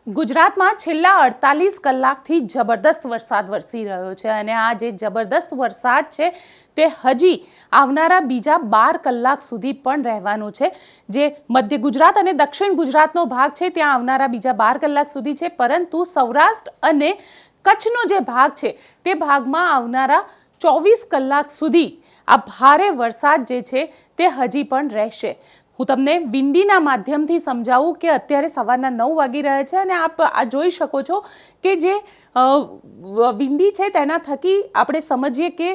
ગુજરાતમાં છેલ્લા 48 કલાકથી જબરદસ્ત વરસાદ વરસી રહ્યો છે અને આ જે જબરદસ્ત વરસાદ છે તે હજી આવનારા બીજા 12 કલાક સુધી પણ રહેવાનો છે। જે મધ્ય ગુજરાત અને દક્ષિણ ગુજરાતનો ભાગ છે ત્યાં આવનારા બીજા 12 કલાક સુધી છે, પરંતુ સૌરાષ્ટ્ર અને કચ્છનો જે ભાગ છે તે ભાગમાં આવનારા 24 કલાક સુધી આ ભારે વરસાદ જે છે તે હજી પણ રહેશે। હું તમને વિંડીના માધ્યમથી સમજાવું કે અત્યારે સવારના 9 વાગી રહ્યા છે અને આપ આ જોઈ શકો છો કે જે વિંડી છે તેના થકી આપણે સમજીએ કે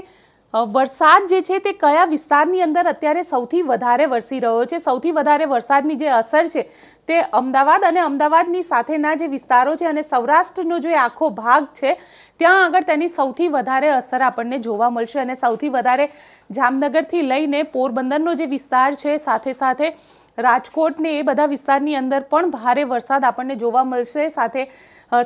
વરસાદ જે છે તે કયા વિસ્તારની અંદર અત્યારે સૌથી વધારે વરસી રહ્યો છે। સૌથી વધારે વરસાદની જે અસર છે તે અમદાવાદ અને અમદાવાદની સાથેના જે વિસ્તારો છે અને સૌરાષ્ટ્રનો જે આખો ભાગ છે ત્યાં આગળ તેની સૌથી વધારે અસર આપણને જોવા મળશે અને સૌથી વધારે જામનગરથી લઈને પોરબંદરનો જે વિસ્તાર છે, સાથે સાથે રાજકોટ ને એ બધા વિસ્તારની અંદર પણ ભારે વરસાદ આપણને જોવા મળશે। સાથે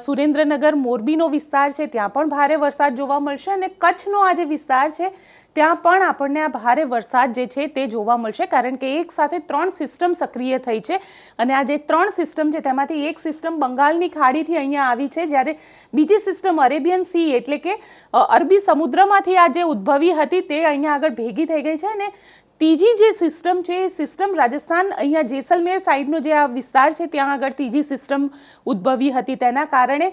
સુરેન્દ્રનગર મોરબીનો વિસ્તાર છે ત્યાં પણ ભારે વરસાદ જોવા મળશે અને કચ્છનો આ જે વિસ્તાર છે ત્યાં પણ આપણને આ ભારે વરસાદ જે છે તે જોવા મળશે, કારણ કે એક સાથે 3 સિસ્ટમ સક્રિય થઈ છે અને આ જે 3 સિસ્ટમ છે તેમાંથી એક સિસ્ટમ બંગાળની ખાડીથી અહીંયા આવી છે, જ્યારે બીજી સિસ્ટમ અરેબિયન સી એટલે કે અરબી સમુદ્રમાંથી આ જે ઉદ્ભવી હતી તે અહીંયા આગળ ભેગી થઈ ગઈ છે અને ત્રીજી જે સિસ્ટમ છે એ સિસ્ટમ રાજસ્થાન અહીંયા જેસલમેર સાઈડનો જે આ વિસ્તાર છે ત્યાં આગળ ત્રીજી સિસ્ટમ ઉદ્ભવી હતી। તેના કારણે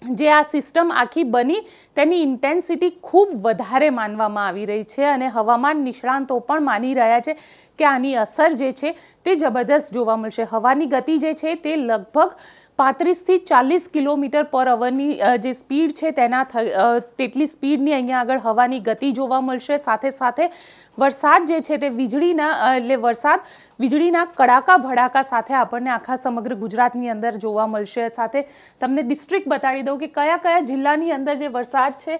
જે આ સિસ્ટમ આખી બની તેની ઇન્ટેન્સિટી ખૂબ વધારે માનવામાં આવી રહી છે અને હવામાન નિષ્ણાંતો પણ માની રહ્યા છે કે આની અસર જે છે તે જબરદસ્ત જોવા મળશે। હવાની ગતિ જે છે તે લગભગ 35 થી 40 કિલોમીટર પર અવરની જે સ્પીડ છે તેના તેટલી સ્પીડની અહીંયા આગળ હવાની ગતિ જોવા મળશે। સાથે સાથે વરસાદ જે છે તે વીજળીના કડાકા ભડાકા સાથે આપણને આખા સમગ્ર ગુજરાતની અંદર જોવા મળશે। સાથે તમને ડિસ્ટ્રિક્ટ બતાવી દઉં કે કયા કયા જિલ્લાની અંદર જે વરસાદ છે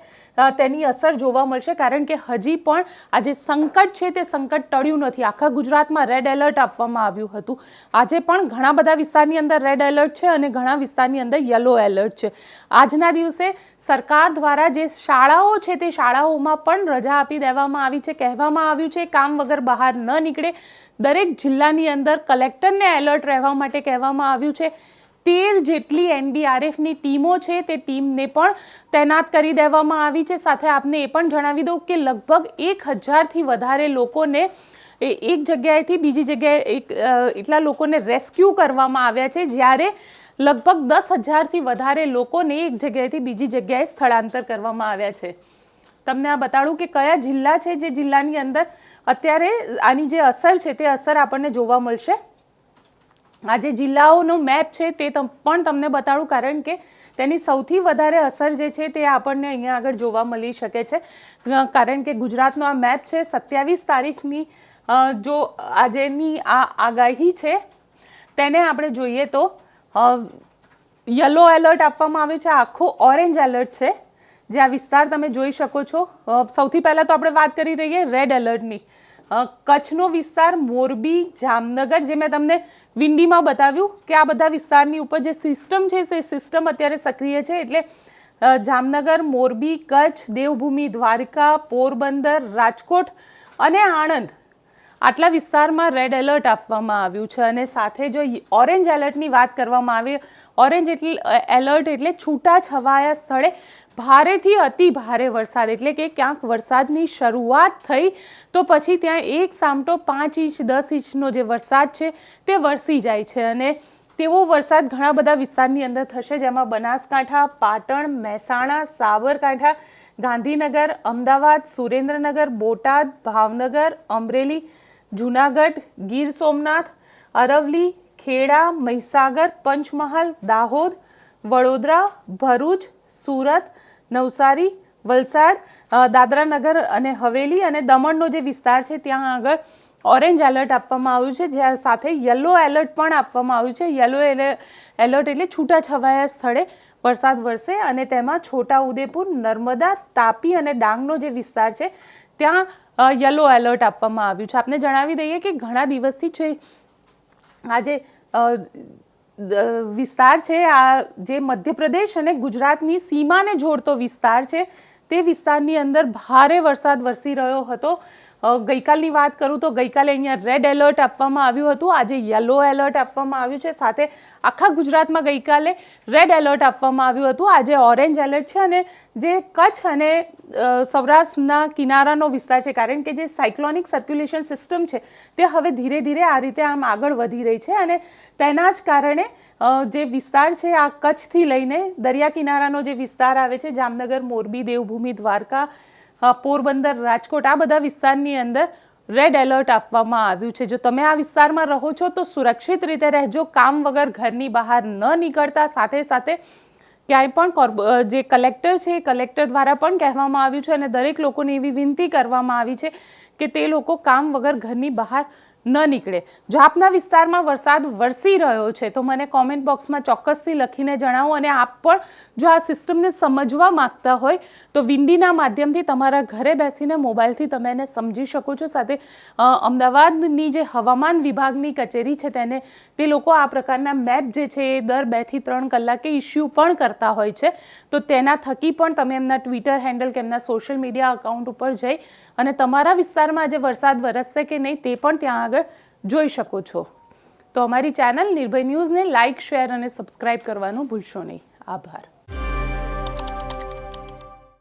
તેની અસર જોવા મળશે, કારણ કે હજી પણ આ જે સંકટ છે તે સંકટ ટળ્યું નથી। આખા ગુજરાતમાં રેડ એલર્ટ આપવામાં આવ્યું હતું, આજે પણ ઘણા બધા વિસ્તારની અંદર રેડ એલર્ટ છે અને ઘણા વિસ્તારની અંદર યલો એલર્ટ છે। આજના દિવસે સરકાર દ્વારા જે શાળાઓ છે તે શાળાઓમાં પણ રજા આપી દેવામાં આવી છે। કહેવામાં આવ્યું છે કામ વગર બહાર ન નીકળે, દરેક જિલ્લાની અંદર કલેક્ટરને એલર્ટ રહેવા માટે કહેવામાં આવ્યું છે। 13 જેટલી એનડીઆરએફની ટીમો છે તે ટીમને પણ તૈનાત કરી દેવામાં આવી છે। સાથે આપને એ પણ જણાવી દઉં કે લગભગ 1000થી વધારે લોકોને એક જગ્યાએથી બીજી જગ્યાએ એટલા લોકોને રેસ્ક્યુ કરવામાં આવ્યા છે, જ્યારે લગભગ 10,000થી વધારે લોકોને એક જગ્યાએથી બીજી જગ્યાએ સ્થળાંતર કરવામાં આવ્યા છે। તમને આ બતાડું કે કયા જિલ્લા છે જે જિલ્લાની અંદર અત્યારે આની જે અસર છે તે અસર આપણને જોવા મળશે। આ જે જિલ્લાઓનો મેપ છે તે પણ તમને બતાડું, કારણ કે તેની સૌથી વધારે અસર જે છે તે આપણને અહીંયા આગળ જોવા મળી શકે છે, કારણ કે ગુજરાતનો આ મેપ છે 27 તારીખની જો આજેની આ આગાહી છે તેને આપણે જોઈએ તો યલો એલર્ટ આપવામાં આવ્યું છે, આખો ઓરેન્જ એલર્ટ છે જે આ વિસ્તાર તમે જોઈ શકો છો। સૌથી પહેલાં તો આપણે વાત કરી રહીએ રેડ એલર્ટની। કચ્છનો વિસ્તાર, મોરબી, જામનગર, જે મેં તમને વિંડીમાં બતાવ્યું કે આ બધા વિસ્તારની ઉપર જે સિસ્ટમ છે તે સિસ્ટમ અત્યારે સક્રિય છે, એટલે જામનગર, મોરબી, કચ્છ, દેવભૂમિ, દ્વારકા, પોરબંદર, રાજકોટ અને આણંદ આટલા વિસ્તારમાં રેડ એલર્ટ આપવામાં આવ્યું છે। અને સાથે જો ઓરેન્જ એલર્ટની વાત કરવામાં આવે, ઓરેન્જ એલર્ટ એટલે છૂટા છવાયા સ્થળે ભારેથી અતિ ભારે વરસાદ, એટલે કે ક્યાંક વરસાદની શરૂઆત થઈ તો પછી ત્યાં એક સામટો 5 ઇંચ 10 ઇંચનો જે વરસાદ છે તે વરસી જાય છે અને તેવો વરસાદ ઘણા બધા વિસ્તારની અંદર થશે, જેમાં બનાસકાંઠા, પાટણ, મહેસાણા, સાબરકાંઠા, ગાંધીનગર, અમદાવાદ, સુરેન્દ્રનગર, બોટાદ, ભાવનગર, અમરેલી, જૂનાગઢ, ગીર સોમનાથ, અરવલ્લી, ખેડા, મહીસાગર, પંચમહાલ, દાહોદ, વડોદરા, ભરૂચ, સુરત, નવસારી, વલસાડ, દાદરાનગર અને હવેલી અને દમણનો જે વિસ્તાર છે ત્યાં આગળ ઓરેન્જ એલર્ટ આપવામાં આવ્યું છે, જ્યાં સાથે યલો એલર્ટ પણ આપવામાં આવ્યું છે। યલો એલર્ટ એટલે છૂટાછવાયા સ્થળે વરસાદ વરસે અને તેમાં છોટાઉદેપુર, નર્મદા, તાપી અને ડાંગનો જે વિસ્તાર છે ત્યાં યલો એલર્ટ આપવામાં આવ્યું છે। આપને જણાવી દઈએ કે ઘણા દિવસથી છે આ જે વિસ્તાર છે, આ જે મધ્યપ્રદેશ અને ગુજરાતની સીમાને જોડતો વિસ્તાર છે તે વિસ્તારની અંદર ભારે વરસાદ વરસી રહ્યો હતો। ગઈકાલની વાત કરું તો ગઈકાલે અહીંયા રેડ એલર્ટ આપવામાં આવ્યું હતું, આજે યલો એલર્ટ આપવામાં આવ્યું છે, સાથે આખા ગુજરાતમાં ગઈકાલે રેડ એલર્ટ આપવામાં આવ્યું હતું, આજે ઓરેન્જ એલર્ટ છે. અને જે કચ્છ અને સૌરાષ્ટ્રના કિનારાનો વિસ્તાર છે, કારણ કે જે સાયક્લોનિક સર્ક્યુલેશન સિસ્ટમ છે તે હવે ધીરે ધીરે આ રીતે આમ આગળ વધી રહી છે, અને તેના જ કારણે જે વિસ્તાર છે આ કચ્છથી લઈને દરિયા કિનારાનો જે વિસ્તાર આવે છે, જામનગર, મોરબી, દેવભૂમિ, દ્વારકા, પોરબંદર, રાજકોટ, આ બધા વિસ્તારની અંદર રેડ એલર્ટ આપવામાં આવ્યું છે. જો તમે આ વિસ્તારમાં રહો છો તો સુરક્ષિત રીતે રહેજો, કામ વગર ઘરની બહાર ન નીકળતા. સાથે સાથે ક્યાંય પણ જે કલેક્ટર છે એ કલેક્ટર દ્વારા પણ કહેવામાં આવ્યું છે અને દરેક લોકોને એવી વિનંતી કરવામાં આવી છે કે તે લોકો કામ વગર ઘરની બહાર ન નીકળે. જો આપના વિસ્તારમાં વરસાદ વરસી રહ્યો છે તો મને કોમેન્ટ બોક્સમાં ચોક્કસથી લખીને જણાવો, અને આપ પણ જો આ સિસ્ટમને સમજવા માંગતા હોય તો વિંડીના માધ્યમથી તમારા ઘરે બેસીને મોબાઈલથી તમે એને સમજી શકો છો. સાથે અમદાવાદની જે હવામાન વિભાગની કચેરી છે તે લોકો આ પ્રકારના મેપ જે છે એ દર 2 થી 3 કલાકે ઇસ્યુ પણ કરતા હોય છે, તો તેના થકી પણ તમે એમના ટ્વિટર હેન્ડલ કે એમના સોશિયલ મીડિયા અકાઉન્ટ ઉપર જઈ અને તમારા વિસ્તારમાં જે વરસાદ વરસશે કે નહીં તે પણ ત્યાં આગળ જોઈ શકો છો. તો અમારી ચેનલ નિર્ભય ન્યૂઝને લાઇક, શેર અને સબસ્ક્રાઇબ કરવાનું ભૂલશો નહીં. આભાર.